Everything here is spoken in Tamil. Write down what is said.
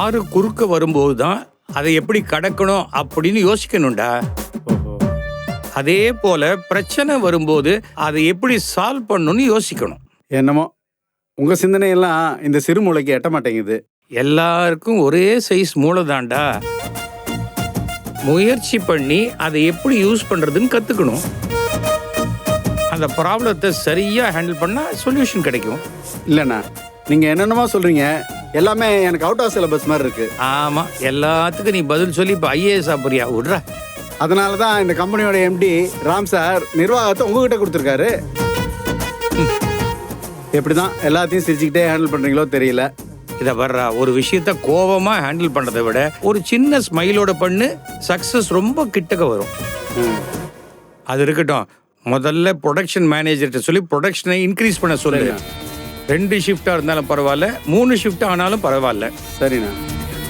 ஆறு குறுக்க வரும்போது தான் அதை எப்படி கடக்கணும் அப்படின்னு யோசிக்கணும்டா. அதே போல பிரச்சனை வரும்போது அதை எப்படி சால்வ் பண்ணணும்னு யோசிக்கணும். என்னமோ உங்க சிந்தனையெல்லாம் இந்த சிறு மூளைக்கு எட்ட மாட்டேங்குது. எல்லாருக்கும் ஒரே சைஸ் மூளை தான்டா. முயற்சி பண்ணி அதை எப்படி யூஸ் பண்றதுன்னு கத்துக்கணும். அந்த ப்ராப்ளத்தை சரியா ஹேண்டில் பண்ணா சொல்யூஷன் கிடைக்கும். இல்லைண்ணா, நீங்க என்னென்னமோ சொல்றீங்க, எல்லாமே எனக்கு அவுட் ஆஃப் சிலபஸ் மாதிரி இருக்கு. ஆமா, எல்லாத்துக்கும் நீ பதில் சொல்லி இப்போ ஐஏஎஸ் ஆகுறியா? விட்றா. அதனால தான் இந்த கம்பெனியோட எம்டி ராம் சார் நிர்வாகத்தை உங்ககிட்ட கொடுத்துருக்காரு. எப்படி தான் எல்லாத்தையும் சிரிச்சுக்கிட்டே ஹேண்டில் பண்ணுறீங்களோ தெரியல. இதை வர்றா, ஒரு விஷயத்த கோபமா ஹேண்டில் பண்ணுறதை விட ஒரு சின்ன ஸ்மைலோட பண்ணு, சக்ஸஸ் ரொம்ப கிட்டக்க வரும். அது இருக்கட்டும், முதல்ல ப்ரொடக்ஷன் மேனேஜர்கிட்ட சொல்லி ப்ரொடக்ஷனை இன்க்ரீஸ் பண்ண சொல்லு. 2 ஷிஃப்டாக இருந்தாலும் பரவாயில்ல, 3 ஷிஃப்ட் ஆனாலும் பரவாயில்ல. சரிண்ணா.